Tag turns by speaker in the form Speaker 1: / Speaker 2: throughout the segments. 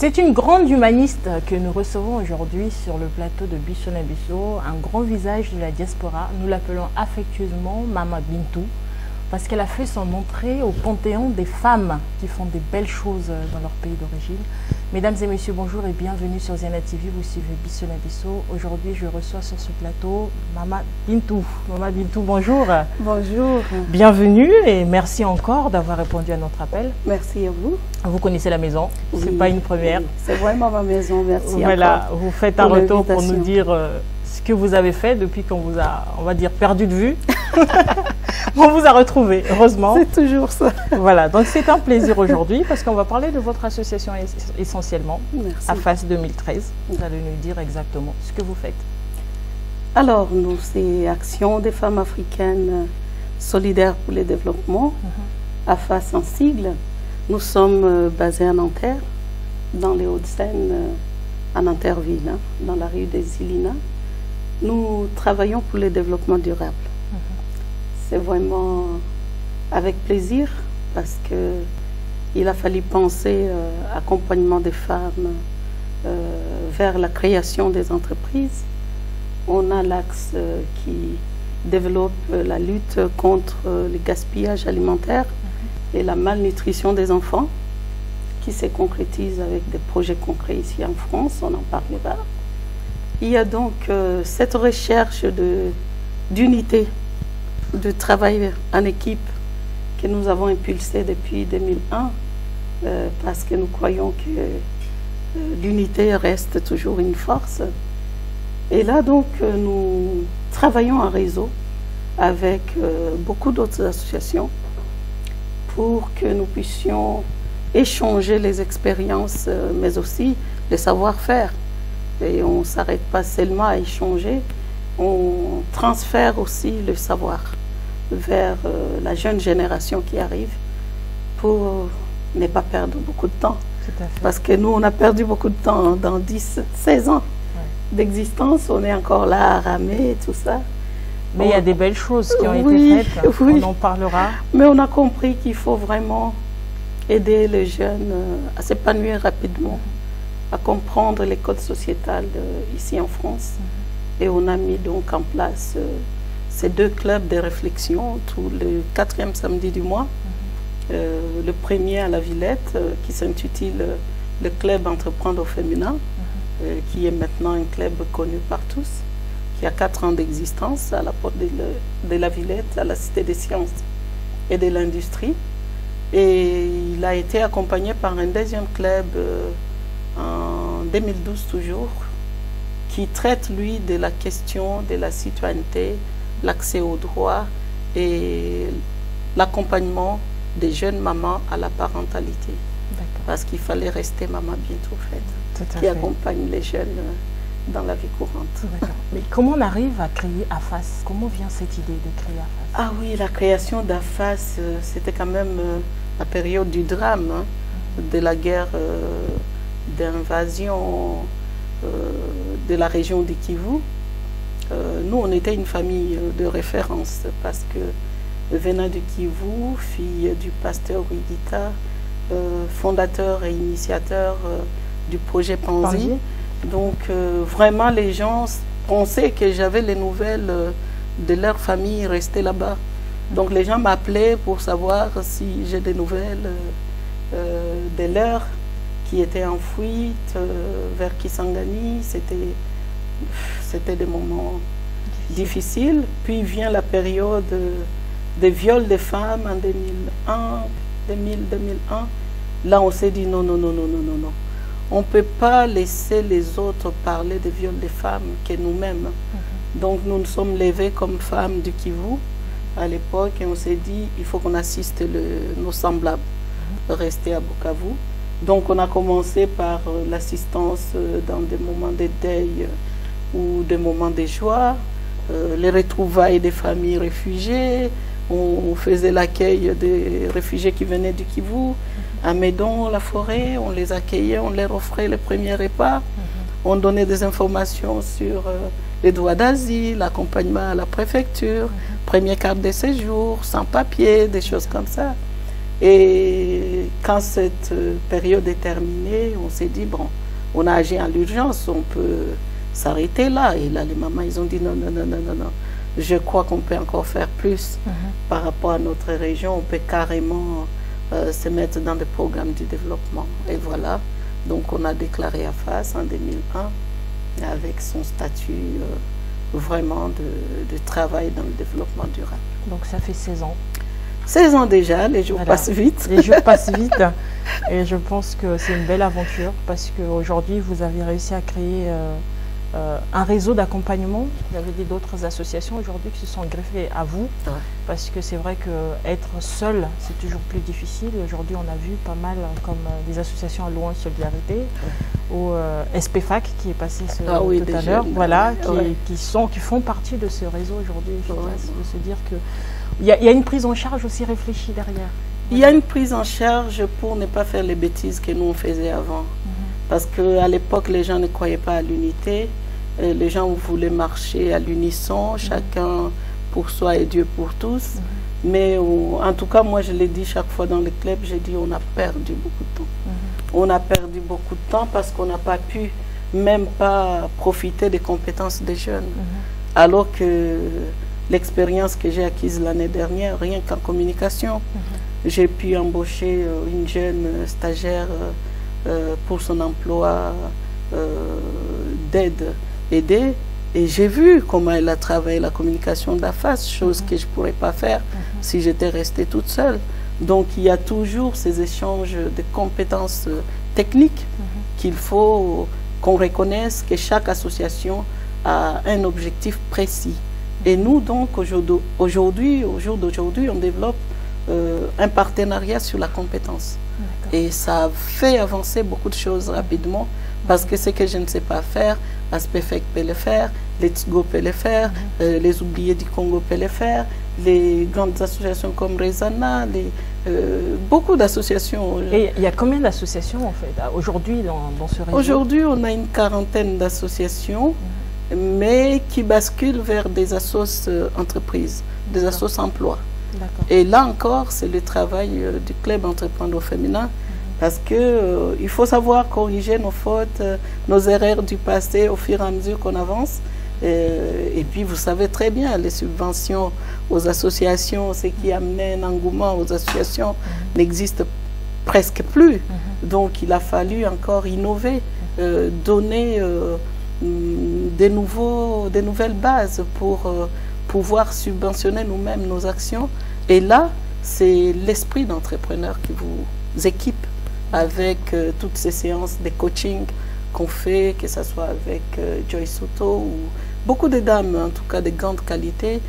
Speaker 1: C'est une grande humaniste que nous recevons aujourd'hui sur le plateau de Bisso na Bisso, un grand visage de la diaspora. Nous l'appelons affectueusement Mama Bintou, parce qu'elle a fait son entrée au panthéon des femmes qui font des belles choses dans leur pays d'origine. Mesdames et messieurs, bonjour et bienvenue sur Ziana TV. Vous suivez Bisso na Bisso. Aujourd'hui, je reçois sur ce plateau Mama Bintou. Mama Bintou, bonjour.
Speaker 2: Bonjour.
Speaker 1: Bienvenue et merci encore d'avoir répondu à notre appel.
Speaker 2: Merci à vous.
Speaker 1: Vous connaissez la maison,
Speaker 2: Oui,
Speaker 1: c'est pas une première.
Speaker 2: Oui. C'est vraiment ma maison, merci.
Speaker 1: Voilà,
Speaker 2: encore
Speaker 1: vous faites un retour pour nous dire ce que vous avez fait depuis qu'on vous a, on va dire, perdu de vue. On vous a retrouvé, heureusement.
Speaker 2: C'est toujours ça.
Speaker 1: Voilà, donc c'est un plaisir aujourd'hui parce qu'on va parler de votre association essentiellement,
Speaker 2: Merci.
Speaker 1: AFAS 2013. Vous allez nous dire exactement ce que vous faites.
Speaker 2: Alors, nous, c'est Action des femmes africaines solidaires pour le développement, AFAS en sigle. Nous sommes basés à Nanterre, dans les Hauts-de-Seine, à Nanterreville, hein, dans la rue des Ilina. Nous travaillons pour le développement durable. C'est vraiment avec plaisir parce qu'il a fallu penser accompagnement des femmes vers la création des entreprises. On a l'axe qui développe la lutte contre le gaspillage alimentaire et la malnutrition des enfants qui se concrétise avec des projets concrets ici en France, on en parlera. Il y a donc cette recherche d'unité, de travail en équipe que nous avons impulsé depuis 2001 parce que nous croyons que l'unité reste toujours une force. Et là donc nous travaillons en réseau avec beaucoup d'autres associations pour que nous puissions échanger les expériences mais aussi le savoir-faire. Et on ne s'arrête pas seulement à échanger, on transfère aussi le savoir vers la jeune génération qui arrive pour ne pas perdre beaucoup de temps.
Speaker 1: Tout à fait.
Speaker 2: Parce que nous, on a perdu beaucoup de temps dans 16 ans d'existence, on est encore là à ramer et tout ça.
Speaker 1: Mais il y a des belles choses qui ont
Speaker 2: Oui,
Speaker 1: été faites,
Speaker 2: oui.
Speaker 1: on en parlera.
Speaker 2: Mais on a compris qu'il faut vraiment aider les jeunes à s'épanouir rapidement, à comprendre les codes sociétals ici en France. Et on a mis donc en place ces deux clubs de réflexion tous le 4e samedi du mois. Le premier à la Villette qui s'intitule le club Entreprendre au féminin, qui est maintenant un club connu par tous, qui a 4 ans d'existence à la porte de la Villette, à la Cité des Sciences et de l'Industrie. Et il a été accompagné par un deuxième club en 2012 toujours, qui traite, lui, de la question de la citoyenneté, l'accès aux droits et l'accompagnement des jeunes mamans à la parentalité. Parce qu'il fallait rester maman bientôt faite, qui accompagne les jeunes dans la vie courante.
Speaker 1: Mais comment on arrive à créer AFAS? Comment vient cette idée de créer AFAS?
Speaker 2: Ah oui, la création d'AFAS, c'était quand même la période du drame, hein, de la guerre d'invasion de la région du Kivu. Nous, on était une famille de référence parce que venant du Kivu, fille du pasteur Ouidita, fondateur et initiateur du projet Panzi. Donc, vraiment, les gens pensaient que j'avais les nouvelles de leur famille restées là-bas. Donc, les gens m'appelaient pour savoir si j'ai des nouvelles de leurs qui étaient en fuite vers Kisangani. C'était des moments difficiles. Puis vient la période des viols des femmes en 2001. Là, on s'est dit non, non, non, non, non, non, non. On ne peut pas laisser les autres parler des viols des femmes que nous-mêmes. Donc, nous nous sommes levés comme femmes du Kivu à l'époque et on s'est dit il faut qu'on assiste nos semblables rester à Bukavu. Donc, on a commencé par l'assistance dans des moments de deuil ou des moments de joie, les retrouvailles des familles réfugiées. On faisait l'accueil des réfugiés qui venaient du Kivu. À Médon, la forêt, on les accueillait, on leur offrait les premiers repas. On donnait des informations sur les droits d'asile, l'accompagnement à la préfecture, premier carte de séjour, sans papier, des choses comme ça. Et quand cette période est terminée, on s'est dit, bon, on a agi en urgence, on peut s'arrêter là. Et là, les mamans, ils ont dit, non, non, non, non, non, non. Je crois qu'on peut encore faire plus par rapport à notre région. On peut carrément se mettre dans des programmes de développement. Et voilà, donc on a déclaré AFAS en 2001 avec son statut vraiment de travail dans le développement durable.
Speaker 1: Donc ça fait 16 ans.
Speaker 2: 16 ans déjà, les jours passent vite.
Speaker 1: Les jours passent vite et je pense que c'est une belle aventure parce qu'aujourd'hui vous avez réussi à créer un réseau d'accompagnement. Vous avez d'autres associations aujourd'hui qui se sont greffées à vous parce que c'est vrai qu'être seul c'est toujours plus difficile. Aujourd'hui on a vu pas mal comme des associations à Louange Solidarité ou SPFAC qui est passé tout à l'heure, voilà, qui font partie de ce réseau aujourd'hui. De se dire que il y a une prise en charge aussi réfléchie derrière.
Speaker 2: Il y a une prise en charge pour ne pas faire les bêtises que nous on faisait avant. Parce qu'à l'époque, les gens ne croyaient pas à l'unité. Les gens voulaient marcher à l'unisson, chacun pour soi et Dieu pour tous. Mais en tout cas, moi je l'ai dit chaque fois dans le club, j'ai dit on a perdu beaucoup de temps. On a perdu beaucoup de temps parce qu'on n'a pas pu même pas profiter des compétences des jeunes. Alors que l'expérience que j'ai acquise l'année dernière, rien qu'en communication, j'ai pu embaucher une jeune stagiaire pour son emploi d'aide aidée. Et j'ai vu comment elle a travaillé la communication d'AFAS, chose que je ne pourrais pas faire si j'étais restée toute seule. Donc il y a toujours ces échanges de compétences techniques qu'il faut qu'on reconnaisse que chaque association a un objectif précis. Et nous, donc, aujourd'hui, au jour d'aujourd'hui, on développe un partenariat sur la compétence. Et ça a fait avancer beaucoup de choses rapidement parce que ce que je ne sais pas faire, Aspefec peut le faire, Let's Go peut le faire, les Oubliés du Congo peut le faire, les grandes associations comme Rezana, beaucoup d'associations.
Speaker 1: Et il y a combien d'associations en fait aujourd'hui dans ce réseau?
Speaker 2: Aujourd'hui, on a une quarantaine d'associations, mais qui basculent vers des assos entreprises, des assos emploi. Et là encore, c'est le travail du club entrepreneur féminin, parce que il faut savoir corriger nos fautes, nos erreurs du passé au fur et à mesure qu'on avance. Et puis vous savez très bien, les subventions aux associations, ce qui amenait un engouement aux associations n'existe presque plus. Donc il a fallu encore innover, donner des nouvelles bases pour pouvoir subventionner nous-mêmes nos actions. Et là, c'est l'esprit d'entrepreneur qui vous équipe avec toutes ces séances de coaching qu'on fait, que ce soit avec Joyce Soto ou beaucoup de dames, en tout cas de grande qualité,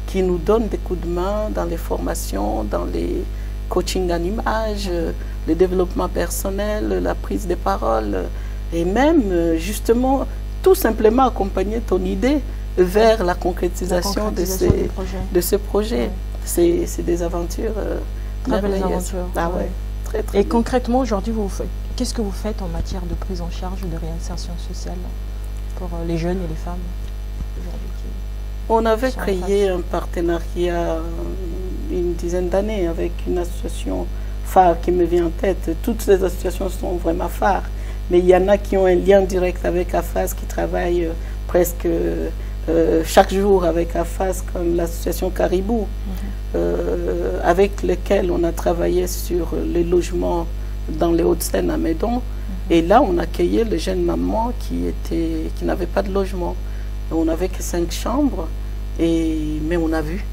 Speaker 2: qui nous donnent des coups de main dans les formations, dans les coachings en images, le développement personnel, la prise de parole, et même justement tout simplement accompagner ton idée vers la concrétisation de ce projet. C'est des aventures
Speaker 1: très belles aventures.
Speaker 2: Ah ouais. Très, très
Speaker 1: Et
Speaker 2: bien.
Speaker 1: concrètement, aujourd'hui, qu'est-ce que vous faites en matière de prise en charge de réinsertion sociale pour les jeunes et les femmes aujourd'hui?
Speaker 2: On avait créé un partenariat une dizaine d'années avec une association phare qui me vient en tête. Toutes ces associations sont vraiment phares, mais il y en a qui ont un lien direct avec AFAS, qui travaillent presque chaque jour avec AFAS, comme l'association Caribou, avec lesquels on a travaillé sur les logements dans les Hauts-de-Seine à Médon. Et là, on accueillait les jeunes mamans qui n'avaient pas de logement. On n'avait que 5 chambres, mais on a vu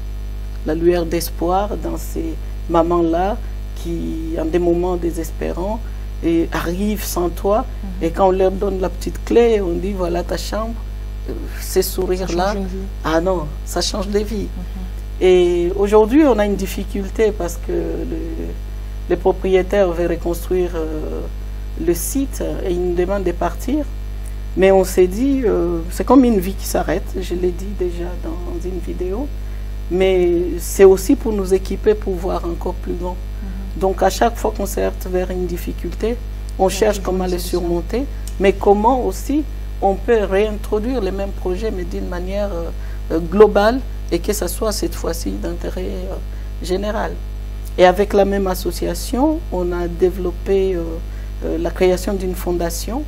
Speaker 2: la lueur d'espoir dans ces mamans-là qui, en des moments désespérants, arrivent sans toit. Et quand on leur donne la petite clé, on dit voilà ta chambre, ces sourires-là, ah non, ça change des vies. Et aujourd'hui, on a une difficulté parce que les propriétaires veulent reconstruire le site et ils nous demandent de partir. Mais on s'est dit, c'est comme une vie qui s'arrête, je l'ai dit déjà dans une vidéo, mais c'est aussi pour nous équiper pour voir encore plus grand. Donc à chaque fois qu'on s'arrête vers une difficulté, on cherche comment les surmonter, mais comment aussi on peut réintroduire les mêmes projets, mais d'une manière globale, et que ce soit cette fois-ci d'intérêt général. Et avec la même association, on a développé la création d'une fondation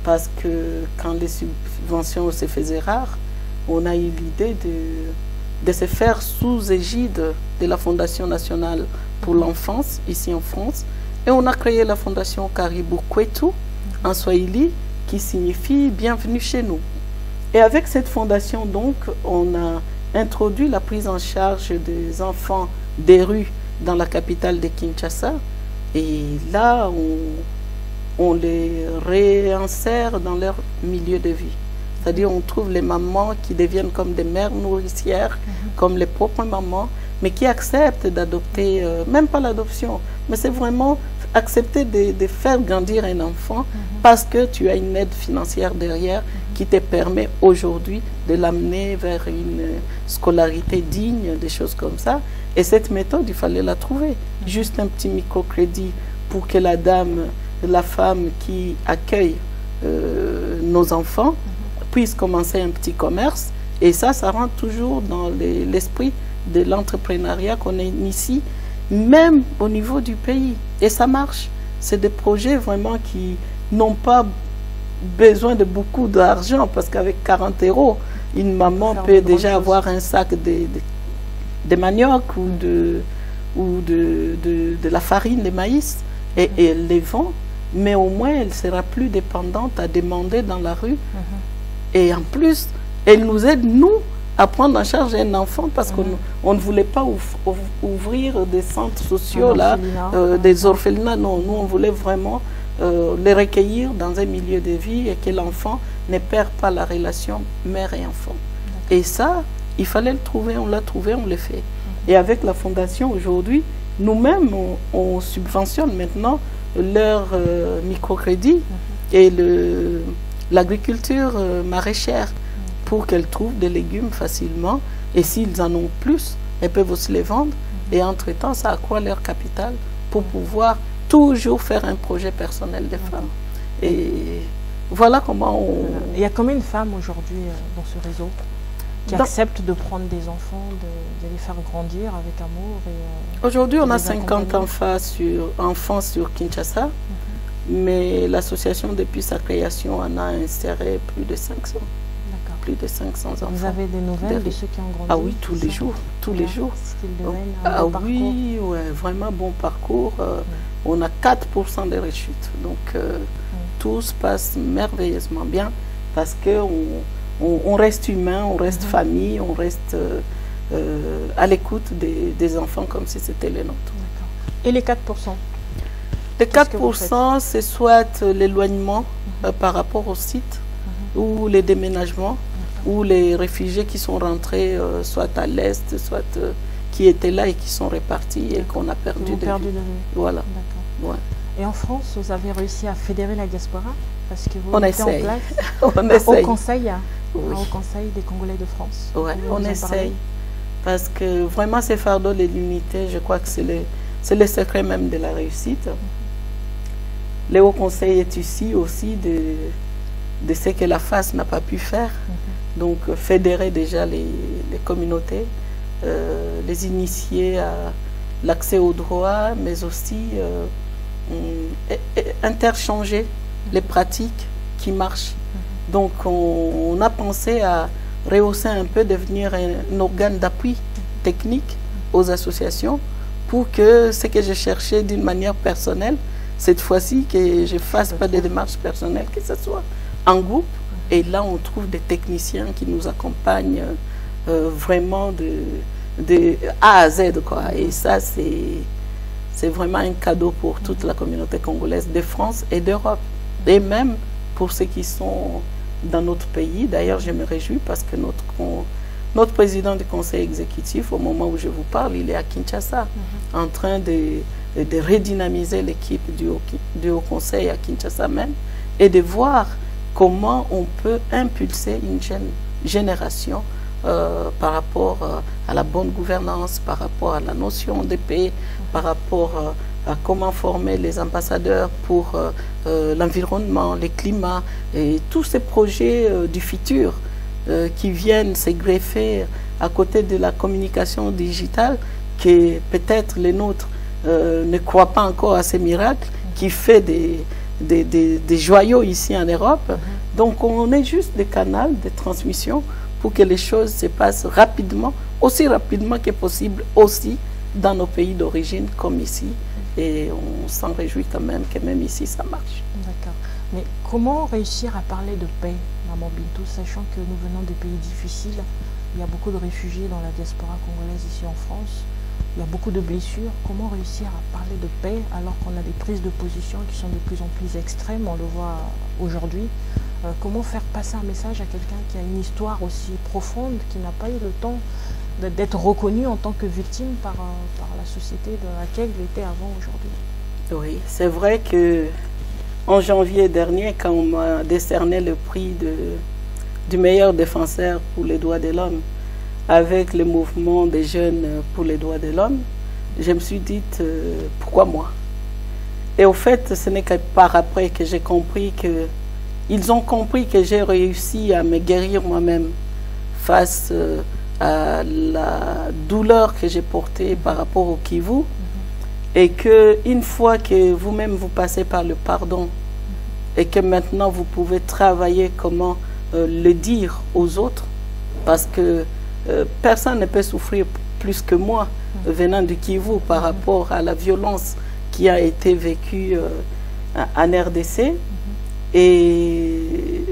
Speaker 2: parce que quand les subventions se faisaient rares, on a eu l'idée de se faire sous égide de la Fondation nationale pour l'enfance, ici en France. Et on a créé la Fondation Karibu Kwetu, en Swahili, qui signifie « bienvenue chez nous ». Et avec cette fondation, donc, on a introduit la prise en charge des enfants des rues dans la capitale de Kinshasa. Et là, on les réinsère dans leur milieu de vie. C'est-à-dire on trouve les mamans qui deviennent comme des mères nourricières, comme les propres mamans, mais qui acceptent d'adopter, même pas l'adoption, mais c'est vraiment accepter de faire grandir un enfant parce que tu as une aide financière derrière qui te permet aujourd'hui de l'amener vers une scolarité digne, des choses comme ça. Et cette méthode, il fallait la trouver. Juste un petit microcrédit pour que la femme qui accueille nos enfants puisse commencer un petit commerce. Et ça rentre toujours dans l'esprit de l'entrepreneuriat qu'on initie, même au niveau du pays. Et ça marche. C'est des projets vraiment qui n'ont pas besoin de beaucoup d'argent, parce qu'avec 40 €, une maman peut déjà avoir un sac de manioc ou de la farine de maïs, et elle les vend, mais au moins elle sera plus dépendante à demander dans la rue. Et en plus, elle nous aide, nous, à prendre en charge un enfant, parce qu'on ne voulait pas ouvrir des centres sociaux, là, des orphelinats. Non, nous, on voulait vraiment les recueillir dans un milieu de vie et que l'enfant ne perd pas la relation mère et enfant. Et ça, il fallait le trouver, on l'a trouvé, on l'a fait. Et avec la fondation, aujourd'hui, nous-mêmes, on subventionne maintenant leur microcrédit et l'agriculture maraîchère pour qu'elles trouvent des légumes facilement. Et s'ils en ont plus, elles peuvent aussi les vendre. Et entre-temps, ça accroît leur capital pour pouvoir toujours faire un projet personnel des femmes. Et voilà comment on...
Speaker 1: Il y a combien de femmes aujourd'hui dans ce réseau qui acceptent de prendre des enfants, de les faire grandir avec amour?
Speaker 2: Aujourd'hui, on a 50 enfants sur Kinshasa, mais l'association, depuis sa création, en a inséré plus de 500. Plus de 500 enfants. Vous
Speaker 1: avez des nouvelles de ceux qui ont grandi?
Speaker 2: Ah oui, tous les jours, tous les jours. Ah oui, ouais, vraiment bon parcours. On a 4% de rechutes. Donc, tout se passe merveilleusement bien parce qu'on reste humain, on reste famille, on reste à l'écoute des enfants comme si c'était les nôtres.
Speaker 1: Et les 4%?
Speaker 2: Les 4%, c'est soit l'éloignement par rapport au site ou les déménagements, ou les réfugiés qui sont rentrés soit à l'Est, soit qui étaient là et qui sont répartis et qu'on a perdu de vue. Voilà. Ouais.
Speaker 1: Et en France, vous avez réussi à fédérer la diaspora? Parce que vous
Speaker 2: on
Speaker 1: mettez
Speaker 2: essaye.
Speaker 1: En place
Speaker 2: on essaye.
Speaker 1: Au Conseil des Congolais de France.
Speaker 2: Oui, on essaye. Parce que vraiment, ces fardeaux de l'unité, je crois que c'est le secret même de la réussite. Le Haut Conseil est ici aussi de ce que la FAS n'a pas pu faire. Donc, fédérer déjà les communautés, les initier à l'accès aux droits, mais aussi interchanger les pratiques qui marchent. Donc, on a pensé à rehausser un peu, devenir un organe d'appui technique aux associations pour que ce que je cherchais d'une manière personnelle, cette fois-ci, que je ne fasse pas de démarches personnelles, que ce soit en groupe. Et là, on trouve des techniciens qui nous accompagnent vraiment de A à Z, quoi. Et ça, c'est vraiment un cadeau pour toute la communauté congolaise de France et d'Europe. Et même pour ceux qui sont dans notre pays. D'ailleurs, je me réjouis parce que notre président du conseil exécutif, au moment où je vous parle, il est à Kinshasa, en train de redynamiser l'équipe du Haut Conseil à Kinshasa même, et de voir comment on peut impulser une jeune génération par rapport à la bonne gouvernance, par rapport à la notion de paix, par rapport à comment former les ambassadeurs pour l'environnement, le climat, et tous ces projets du futur qui viennent se greffer à côté de la communication digitale, qui est peut-être les nôtres ne croient pas encore à ces miracles, qui fait des joyaux ici en Europe. Donc on est juste des canaux de transmission pour que les choses se passent rapidement, aussi rapidement que possible, aussi dans nos pays d'origine comme ici. Et on s'en réjouit quand même que même ici ça marche.
Speaker 1: D'accord. Mais comment réussir à parler de paix, Maman Bintou, sachant que nous venons de pays difficiles, il y a beaucoup de réfugiés dans la diaspora congolaise ici en France, il y a beaucoup de blessures. Comment réussir à parler de paix alors qu'on a des prises de position qui sont de plus en plus extrêmes, on le voit aujourd'hui. Comment faire passer un message à quelqu'un qui a une histoire aussi profonde, qui n'a pas eu le temps d'être reconnu en tant que victime par la société dans laquelle il était avant aujourd'hui?
Speaker 2: Oui, c'est vrai que en janvier dernier, quand on m'a décerné le prix du meilleur défenseur pour les droits de l'homme, avec le mouvement des jeunes pour les droits de l'homme, je me suis dit, pourquoi moi? Et au fait, ce n'est que par après que j'ai compris que ils ont compris que j'ai réussi à me guérir moi-même face à la douleur que j'ai portée par rapport au Kivu, et qu'une fois que vous-même vous passez par le pardon et que maintenant vous pouvez travailler comment le dire aux autres, parce que personne ne peut souffrir plus que moi venant du Kivu par rapport à la violence qui a été vécue en RDC. Et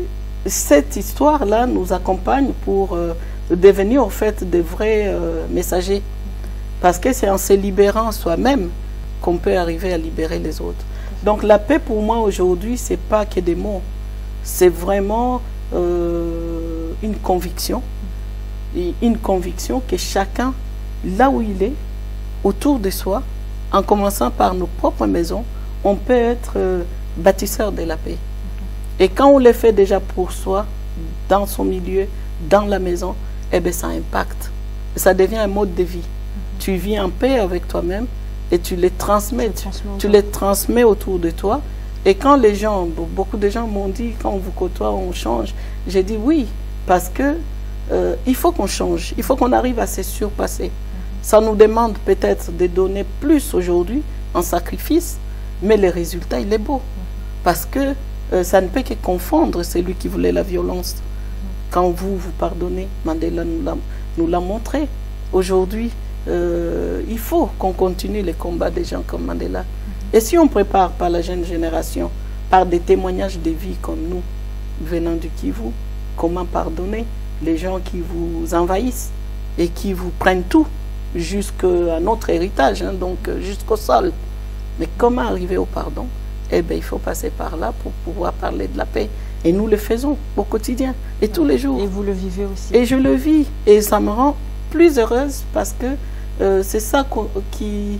Speaker 2: cette histoire-là nous accompagne pour devenir en fait de vrais messagers. Parce que c'est en se libérant soi-même qu'on peut arriver à libérer les autres. Donc la paix pour moi aujourd'hui, c'est pas que des mots. C'est vraiment une conviction. Une conviction que chacun, là où il est, autour de soi, en commençant par nos propres maisons, on peut être bâtisseur de la paix. Et quand on le fait déjà pour soi, dans son milieu, dans la maison, eh bien ça impacte. Ça devient un mode de vie. Tu vis en paix avec toi-même et tu les transmets. Tu les transmets autour de toi. Et quand les gens, beaucoup de gens m'ont dit, quand on vous côtoie, on change. J'ai dit oui, parce que il faut qu'on change. Il faut qu'on arrive à se surpasser. Ça nous demande peut-être de donner plus aujourd'hui en sacrifice, mais le résultat, il est beau. Parce que ça ne peut que confondre celui qui voulait la violence. Quand vous pardonnez, Mandela nous l'a montré. Aujourd'hui, il faut qu'on continue les combats des gens comme Mandela. Et si on prépare par la jeune génération, par des témoignages de vie comme nous, venant du Kivu, comment pardonner les gens qui vous envahissent et qui vous prennent tout jusqu'à notre héritage, hein, donc jusqu'au sol. Mais comment arriver au pardon? Eh bien, il faut passer par là pour pouvoir parler de la paix. Et nous le faisons au quotidien et tous les jours.
Speaker 1: Et vous le vivez aussi.
Speaker 2: Et je le vis. Et ça me rend plus heureuse parce que c'est ça qui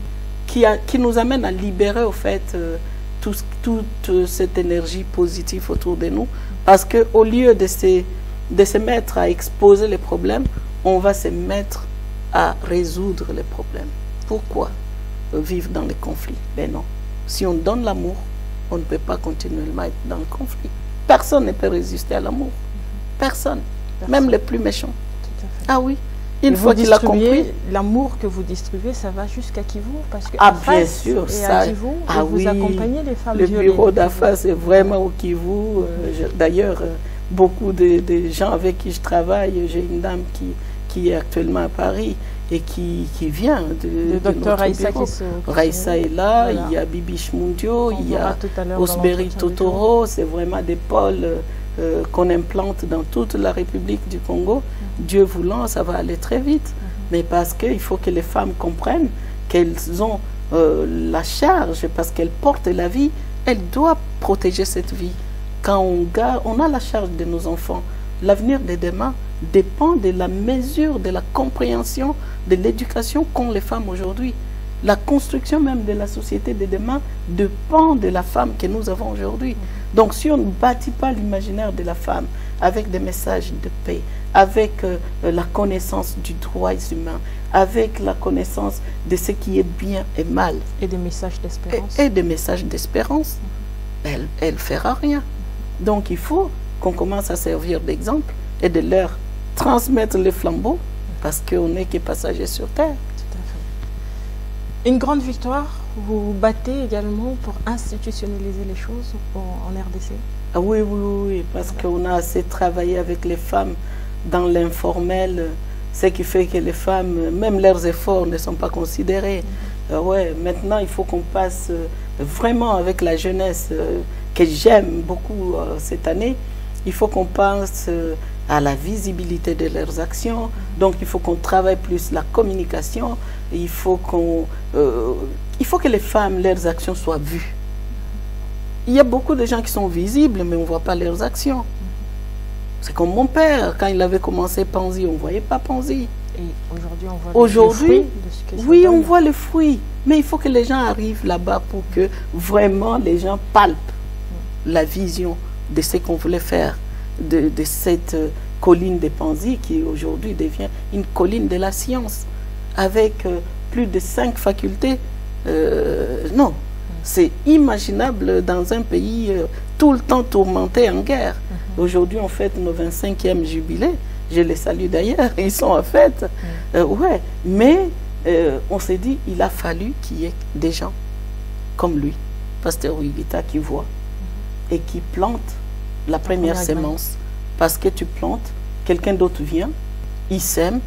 Speaker 2: nous amène à libérer, au fait, toute cette énergie positive autour de nous. Parce qu'au lieu de se mettre à exposer les problèmes, on va se mettre à résoudre les problèmes. Pourquoi vivre dans les conflits? Ben non. Si on donne l'amour, on ne peut pas continuellement être dans le conflit. Personne ne peut résister à l'amour. Personne. Même les plus méchants.
Speaker 1: Tout à fait.
Speaker 2: Ah oui. Une fois qu'il a compris.
Speaker 1: L'amour que vous distribuez, ça va jusqu'à Kivu, parce que
Speaker 2: bien sûr, ça.
Speaker 1: À Kivu, vous accompagnez les femmes violées.
Speaker 2: Le bureau d'affaires, c'est vraiment au Kivu. D'ailleurs, beaucoup de gens avec qui je travaille, j'ai une dame qui est actuellement à Paris et qui vient
Speaker 1: le docteur Raissa
Speaker 2: Raissa est là, voilà. Il y a Bibi Chmundio, il y a Osberi Totoro, c'est vraiment des pôles qu'on implante dans toute la République du Congo. Dieu voulant, ça va aller très vite. Mais parce qu'il faut que les femmes comprennent qu'elles ont la charge, parce qu'elles portent la vie, elles doivent protéger cette vie. Quand on a la charge de nos enfants, l'avenir de demain dépend de la mesure, de la compréhension, de l'éducation qu'ont les femmes aujourd'hui. La construction même de la société de demain dépend de la femme que nous avons aujourd'hui. Donc si on ne bâtit pas l'imaginaire de la femme avec des messages de paix, avec la connaissance du droit humain, avec la connaissance de ce qui est bien et mal.
Speaker 1: Et des messages d'espérance.
Speaker 2: Et des messages d'espérance, elle ne fera rien. Donc il faut qu'on commence à servir d'exemple et de leur transmettre les flambeaux, parce qu'on n'est que passagers sur Terre.
Speaker 1: Tout à fait. Une grande victoire, vous vous battez également pour institutionnaliser les choses en RDC?
Speaker 2: Ah oui, oui, oui, parce qu'on a assez travaillé avec les femmes dans l'informel, ce qui fait que les femmes, même leurs efforts ne sont pas considérés. Ouais, maintenant, il faut qu'on passe vraiment avec la jeunesse que j'aime beaucoup cette année. Il faut qu'on pense à la visibilité de leurs actions. Donc, il faut qu'on travaille plus la communication. Il faut que les femmes, leurs actions soient vues. Il y a beaucoup de gens qui sont visibles, mais on ne voit pas leurs actions. C'est comme mon père, quand il avait commencé Panzi, on ne voyait pas Panzi.
Speaker 1: Et aujourd'hui, on voit le fruit de ce que ça
Speaker 2: oui,
Speaker 1: donne.
Speaker 2: on voit le fruit. Mais il faut que les gens arrivent là-bas pour que vraiment les gens palpent la vision de ce qu'on voulait faire, de cette colline de Panzi qui aujourd'hui devient une colline de la science, avec plus de 5 facultés. Non, c'est imaginable dans un pays tout le temps tourmenté en guerre. Aujourd'hui, on fête nos 25e jubilés. Je les salue d'ailleurs, ils sont en fête. Ouais, mais on s'est dit, il a fallu qu'il y ait des gens comme lui, Pasteur Wigita, qui voit et qui plante la première sémence. Parce que tu plantes, quelqu'un d'autre vient, il sème,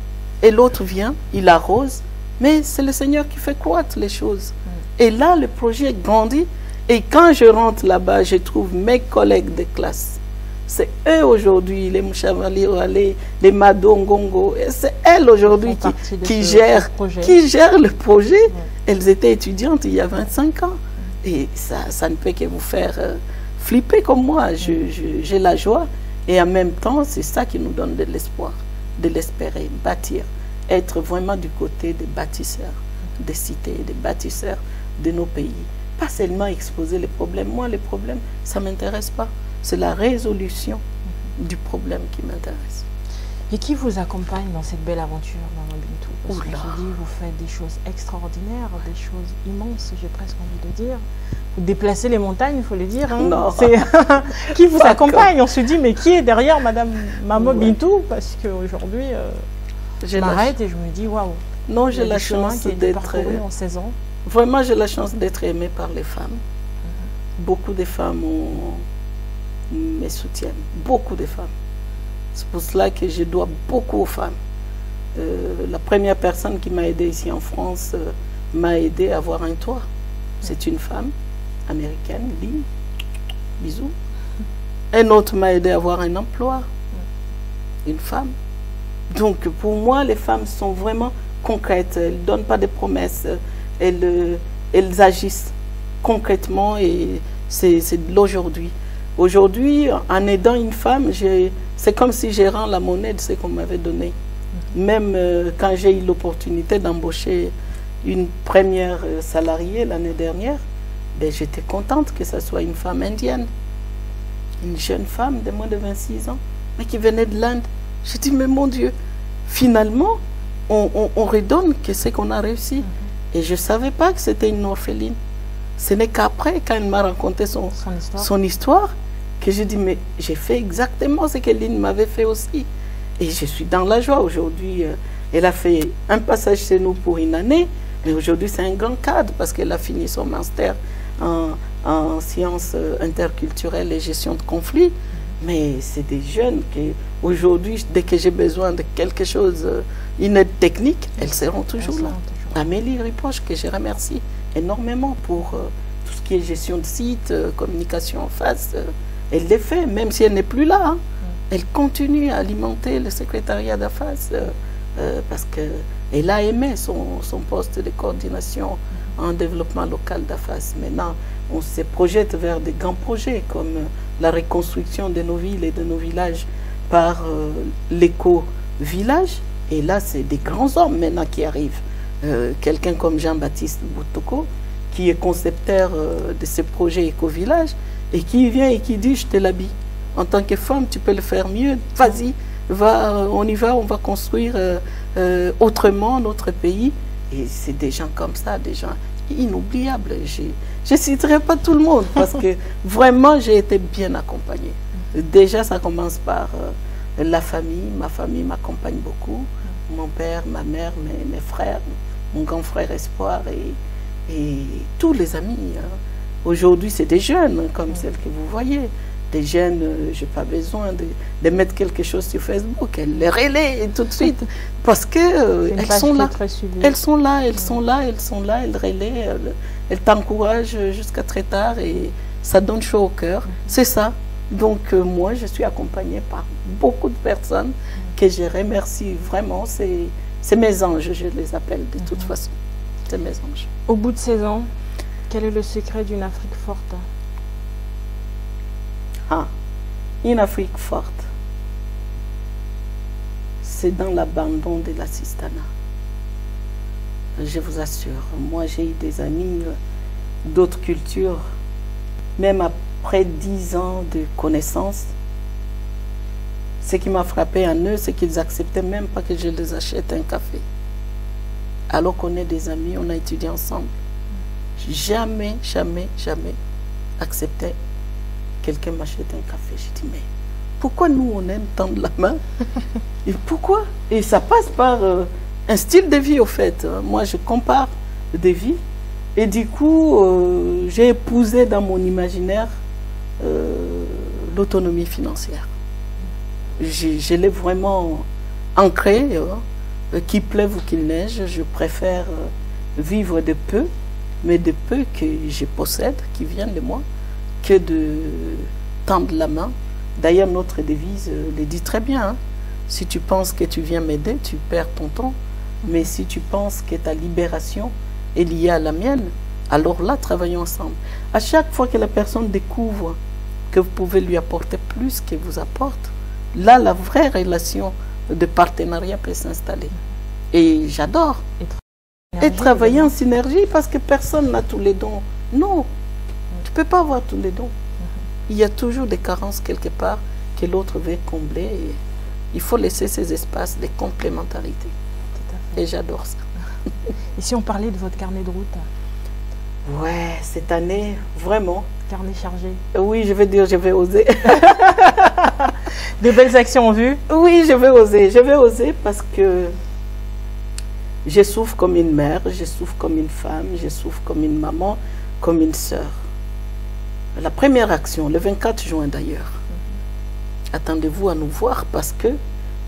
Speaker 2: et l'autre vient, il arrose, mais c'est le Seigneur qui fait croître les choses. Et là, le projet grandit, et quand je rentre là-bas, je trouve mes collègues de classe. C'est eux aujourd'hui, les Mouchavali, les Madongongo, c'est elles aujourd'hui qui gèrent le projet. Elles étaient étudiantes il y a 25 ans. Et ça ne peut que vous faire flipper comme moi. J'ai la joie. Et en même temps, c'est ça qui nous donne de l'espoir, de l'espérer, bâtir, être vraiment du côté des bâtisseurs, des cités, des bâtisseurs de nos pays. Pas seulement exposer les problèmes. Moi, les problèmes, ça ne m'intéresse pas. C'est la résolution du problème qui m'intéresse.
Speaker 1: Et qui vous accompagne dans cette belle aventure, Maman Bintou? Parce que je dis, vous faites des choses extraordinaires, des choses immenses, j'ai presque envie de dire. Vous déplacez les montagnes, il faut le dire. Hein.
Speaker 2: Non.
Speaker 1: Qui vous accompagne? On se dit, mais qui est derrière Madame Maman Bintou? Parce qu'aujourd'hui, je m'arrête et je me dis, waouh.
Speaker 2: Non, j'ai la chance d'être
Speaker 1: en 16 ans.
Speaker 2: Vraiment, j'ai la chance d'être aimée par les femmes. Beaucoup de femmes me soutiennent, beaucoup de femmes. C'est pour cela que je dois beaucoup aux femmes. La première personne qui m'a aidé ici en France m'a aidé à avoir un toit. C'est une femme américaine, Lynn, bisous. Un autre m'a aidé à avoir un emploi, une femme. Donc pour moi, les femmes sont vraiment concrètes. Elles ne donnent pas des promesses, elles agissent concrètement et c'est de l'aujourd'hui. Aujourd'hui, en aidant une femme, c'est comme si je rends la monnaie de ce qu'on m'avait donné. Même quand j'ai eu l'opportunité d'embaucher une première salariée l'année dernière, ben, j'étais contente que ce soit une femme indienne. Une jeune femme de moins de 26 ans, mais qui venait de l'Inde. J'ai dit, mais mon Dieu, finalement, on redonne que ce qu'on a réussi. Et je ne savais pas que c'était une orpheline. Ce n'est qu'après, quand elle m'a raconté son histoire, que j'ai dit, mais j'ai fait exactement ce que Lynn m'avait fait aussi. Et je suis dans la joie aujourd'hui. Elle a fait un passage chez nous pour une année, mais aujourd'hui c'est un grand cadre parce qu'elle a fini son master en sciences interculturelles et gestion de conflits. Mais c'est des jeunes qui, aujourd'hui, dès que j'ai besoin de quelque chose, une aide technique, elles seront toujours là. Amélie Ripoche, que je remercie énormément pour tout ce qui est gestion de site, communication en face. Elle le fait, même si elle n'est plus là. Hein. Elle continue à alimenter le secrétariat d'affaires parce qu'elle a aimé son poste de coordination en développement local d'affaires. Maintenant, on se projette vers des grands projets comme la reconstruction de nos villes et de nos villages par l'éco-village. Et là, c'est des grands hommes maintenant qui arrivent. Quelqu'un comme Jean-Baptiste Boutoko, qui est concepteur de ce projet éco-village, et qui vient et qui dit, je te l'habille. En tant que femme, tu peux le faire mieux. Vas-y, on y va, on va construire autrement notre pays. Et c'est des gens comme ça, des gens inoubliables. Je ne citerai pas tout le monde parce que vraiment, j'ai été bien accompagnée. Déjà, ça commence par la famille. Ma famille m'accompagne beaucoup. Mon père, ma mère, mes frères, mon grand frère Espoir et tous les amis. Hein. Aujourd'hui, c'est des jeunes, comme celle que vous voyez. Des jeunes, je n'ai pas besoin de mettre quelque chose sur Facebook. Elles les relaient tout de suite. Parce que elles sont là. Elles sont là, elles sont là, elles sont là, elles relaient, elles t'encouragent jusqu'à très tard et ça donne chaud au cœur. C'est ça. Donc moi, je suis accompagnée par beaucoup de personnes que je remercie vraiment. C'est mes anges, je les appelle de toute façon. C'est mes anges.
Speaker 1: Au bout de 16 ans, quel est le secret d'une Afrique forte?
Speaker 2: Ah, une Afrique forte, c'est dans l'abandon de l'assistanat. Je vous assure, moi j'ai eu des amis d'autres cultures, même après 10 ans de connaissances. Ce qui m'a frappé en eux, c'est qu'ils n'acceptaient même pas que je les achète un café. Alors qu'on est des amis, on a étudié ensemble. Jamais, jamais, jamais accepté quelqu'un m'achète un café. J'ai dit, mais pourquoi nous, on aime tendre la main? Et pourquoi? Et ça passe par un style de vie, au fait. Moi, je compare des vies. Et du coup, j'ai épousé dans mon imaginaire l'autonomie financière. Je l'ai vraiment ancré. Qu'il pleuve ou qu'il neige, je préfère vivre de peu, mais de peu que je possède, qui viennent de moi, que de tendre la main. D'ailleurs, notre devise le dit très bien. Hein. Si tu penses que tu viens m'aider, tu perds ton temps. Mais si tu penses que ta libération est liée à la mienne, alors là, travaillons ensemble. À chaque fois que la personne découvre que vous pouvez lui apporter plus qu'elle vous apporte, là, la vraie relation de partenariat peut s'installer. Et j'adore. Et travailler en synergie parce que personne n'a tous les dons. Non. Tu ne peux pas avoir tous les dons. Il y a toujours des carences quelque part que l'autre veut combler. Et il faut laisser ces espaces de complémentarité. Et j'adore ça.
Speaker 1: Et si on parlait de votre carnet de route?
Speaker 2: Ouais, cette année, vraiment.
Speaker 1: Carnet chargé.
Speaker 2: Oui, je vais dire, je vais oser.
Speaker 1: De belles actions en vue?
Speaker 2: Oui, je vais oser. Je vais oser parce que je souffre comme une mère, je souffre comme une femme, je souffre comme une maman, comme une sœur. La première action, le 24 juin d'ailleurs, attendez-vous à nous voir parce que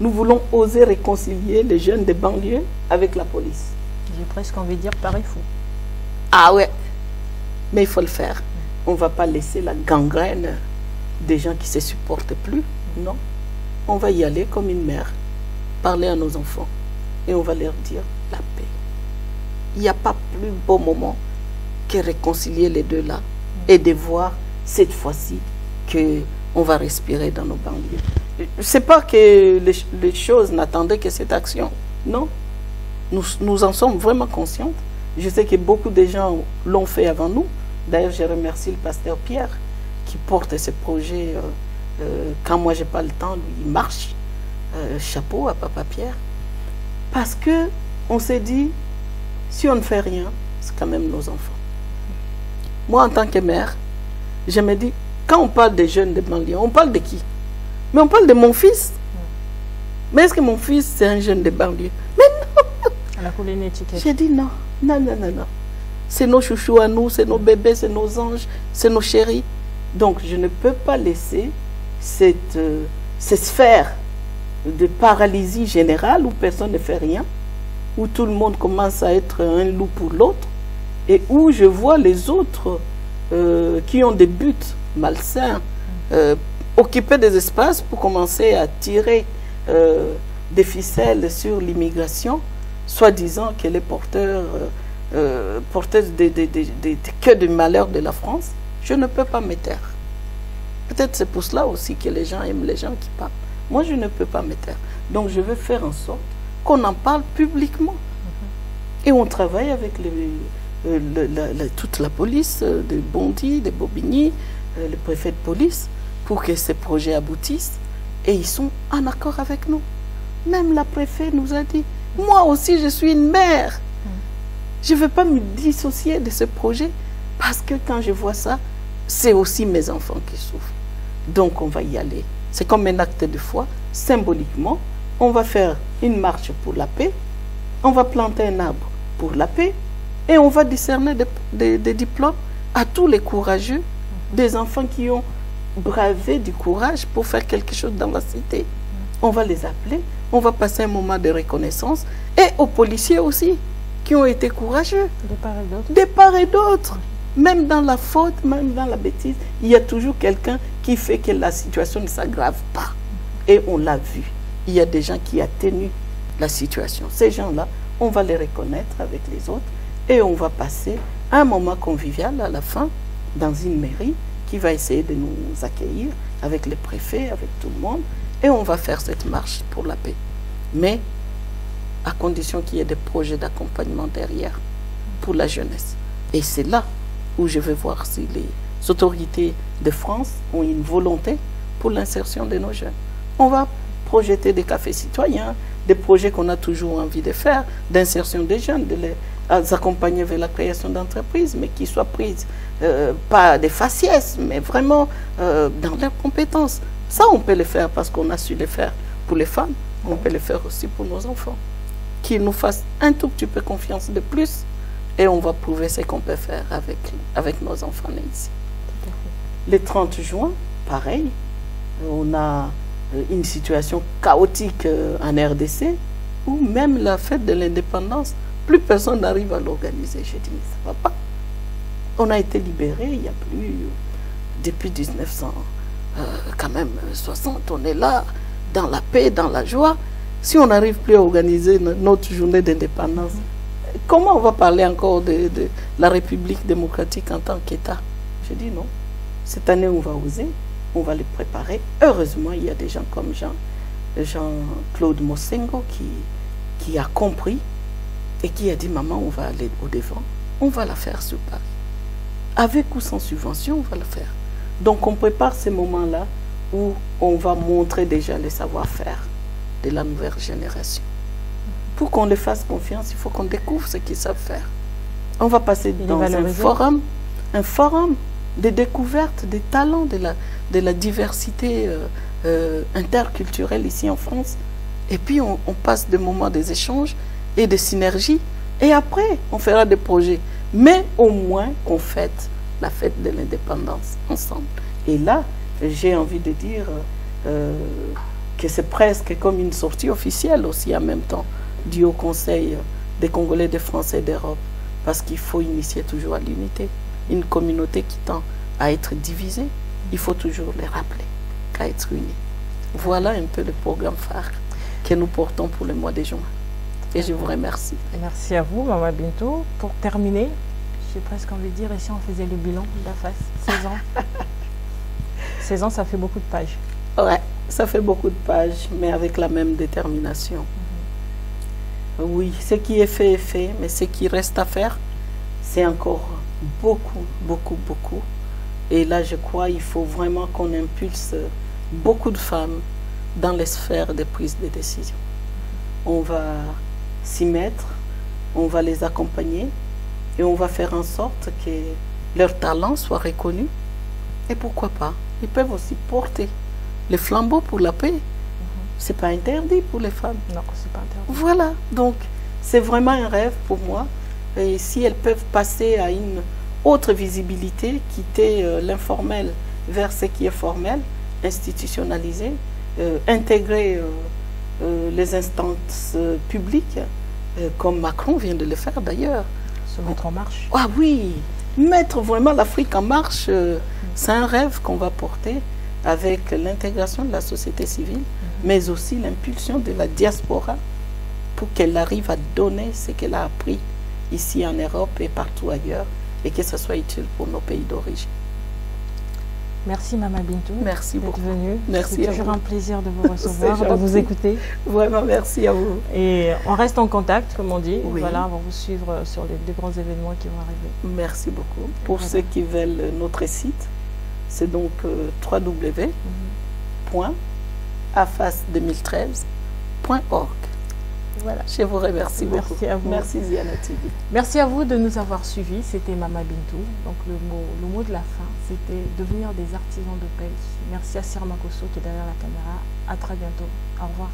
Speaker 2: nous voulons oser réconcilier les jeunes des banlieues avec la police.
Speaker 1: J'ai presque envie de dire pareil fou.
Speaker 2: Ah ouais, mais il faut le faire. On ne va pas laisser la gangrène des gens qui ne se supportent plus. Non, on va y aller comme une mère, parler à nos enfants et on va leur dire la paix. Il n'y a pas plus beau moment que réconcilier les deux là et de voir cette fois-ci qu'on va respirer dans nos banlieues. Ce n'est pas que les choses n'attendaient que cette action. Non, nous en sommes vraiment conscients. Je sais que beaucoup de gens l'ont fait avant nous. D'ailleurs, je remercie le pasteur Pierre qui porte ce projet. Quand moi, je n'ai pas le temps, lui, il marche. Chapeau à Papa Pierre. Parce qu'on s'est dit, si on ne fait rien, c'est quand même nos enfants. Moi, en tant que mère, je me dis, quand on parle des jeunes de banlieue, on parle de qui? Mais on parle de mon fils. Mais est-ce que mon fils, c'est un jeune de banlieue? Mais non.
Speaker 1: Elle a collé une étiquette.
Speaker 2: J'ai dit non, non, non, non, non. C'est nos chouchous à nous, c'est nos bébés, c'est nos anges, c'est nos chéris. Donc, je ne peux pas laisser cette sphère de paralysie générale où personne ne fait rien, où tout le monde commence à être un loup pour l'autre, et où je vois les autres qui ont des buts malsains occuper des espaces pour commencer à tirer des ficelles sur l'immigration, soi-disant qu'elle est porteuse que du malheur de la France. Je ne peux pas me taire. Peut-être c'est pour cela aussi que les gens aiment les gens qui parlent. Moi, je ne peux pas me taire. Donc, je veux faire en sorte qu'on en parle publiquement. Et on travaille avec toute la police de Bondy, de Bobigny, le préfet de police, pour que ces projets aboutissent. Et ils sont en accord avec nous. Même la préfète nous a dit, moi aussi, je suis une mère. Je ne veux pas me dissocier de ce projet parce que quand je vois ça, c'est aussi mes enfants qui souffrent. Donc, on va y aller. C'est comme un acte de foi. Symboliquement, on va faire une marche pour la paix. On va planter un arbre pour la paix. Et on va décerner des diplômes à tous les courageux, des enfants qui ont bravé du courage pour faire quelque chose dans la cité. On va les appeler, on va passer un moment de reconnaissance, et aux policiers aussi, qui ont été courageux. De part et d'autre. Même dans la faute, même dans la bêtise, il y a toujours quelqu'un qui fait que la situation ne s'aggrave pas. Et on l'a vu. Il y a des gens qui atténuent la situation. Ces gens-là, on va les reconnaître avec les autres et on va passer un moment convivial à la fin dans une mairie qui va essayer de nous accueillir avec les préfets, avec tout le monde, et on va faire cette marche pour la paix. Mais à condition qu'il y ait des projets d'accompagnement derrière pour la jeunesse. Et c'est là où je vais voir si les autorités de France ont une volonté pour l'insertion de nos jeunes. On va projeter des cafés citoyens, des projets qu'on a toujours envie de faire, d'insertion des jeunes, de les accompagner vers la création d'entreprises, mais qui soient prises pas des faciès, mais vraiment dans leurs compétences. Ça, on peut le faire parce qu'on a su le faire pour les femmes, on peut le faire aussi pour nos enfants. Qu'ils nous fassent un tout petit peu confiance de plus, et on va prouver ce qu'on peut faire avec nos enfants nés ici. Le 30 juin, pareil, on a une situation chaotique en RDC, où même la fête de l'indépendance, plus personne n'arrive à l'organiser. J'ai dit, mais ça ne va pas. On a été libérés, il n'y a plus, depuis 1960, on est là, dans la paix, dans la joie. Si on n'arrive plus à organiser notre journée d'indépendance, comment on va parler encore de la République démocratique en tant qu'État? J'ai dit non. Cette année, on va oser, on va les préparer. Heureusement, il y a des gens comme Jean-Claude Mosengo qui a compris et qui a dit, maman, on va aller au-devant, on va la faire sur Paris. Avec ou sans subvention, on va le faire. Donc, on prépare ces moments-là où on va montrer déjà le savoir-faire de la nouvelle génération. Pour qu'on les fasse confiance, il faut qu'on découvre ce qu'ils savent faire. On va passer dans un forum de découverte des talents de la diversité interculturelle ici en France. Et puis, on passe des moments des échanges et des synergies. Et après, on fera des projets. Mais au moins qu'on fête la fête de l'indépendance ensemble. Et là, j'ai envie de dire que c'est presque comme une sortie officielle aussi en même temps du Haut Conseil des Congolais, des Français et d'Europe. Parce qu'il faut initier toujours à l'unité. Une communauté qui tend à être divisée, il faut toujours les rappeler qu'à être unis. Voilà un peu le programme phare que nous portons pour le mois de juin. Et je vous remercie.
Speaker 1: Merci à vous, Maman Bintou. Pour terminer, j'ai presque envie de dire, et si on faisait le bilan de la face, 16 ans 16 ans, ça fait beaucoup de pages.
Speaker 2: Ouais, ça fait beaucoup de pages, mais avec la même détermination. Oui, ce qui est fait, mais ce qui reste à faire, c'est encore beaucoup, beaucoup, beaucoup. Et là, je crois qu'il faut vraiment qu'on impulse beaucoup de femmes dans les sphères de prise de décision. On va s'y mettre, on va les accompagner et on va faire en sorte que leur talent soit reconnu. Et pourquoi pas, ils peuvent aussi porter les flambeaux pour la paix. C'est pas interdit pour les femmes.
Speaker 1: Non, c'est pas interdit.
Speaker 2: Voilà, donc c'est vraiment un rêve pour moi. Et si elles peuvent passer à une autre visibilité, quitter l'informel vers ce qui est formel, institutionnaliser, intégrer les instances publiques, comme Macron vient de le faire d'ailleurs.
Speaker 1: Se mettre en marche.
Speaker 2: Ah oui, mettre vraiment l'Afrique en marche, c'est un rêve qu'on va porter avec l'intégration de la société civile, mais aussi l'impulsion de la diaspora pour qu'elle arrive à donner ce qu'elle a appris ici en Europe et partout ailleurs, et que ce soit utile pour nos pays d'origine.
Speaker 1: Merci Maman Bintou.
Speaker 2: Merci beaucoup.
Speaker 1: D'être venue.
Speaker 2: Merci.
Speaker 1: C'est toujours un plaisir de vous recevoir, de vous écouter.
Speaker 2: Vraiment, merci à vous.
Speaker 1: Et on reste en contact, comme on dit.
Speaker 2: Oui.
Speaker 1: Voilà, on va vous suivre sur les grands événements qui vont arriver.
Speaker 2: Merci beaucoup. Pour ceux qui veulent notre site, c'est donc www.afas2013.org. Voilà, je vous remercie beaucoup.
Speaker 1: Merci à vous.
Speaker 2: Merci Ziana TV.
Speaker 1: Merci à vous de nous avoir suivis. C'était Maman Bintou. Donc le mot de la fin, c'était devenir des artisans de paix. Merci à Sir Makosso qui est derrière la caméra. À très bientôt. Au revoir.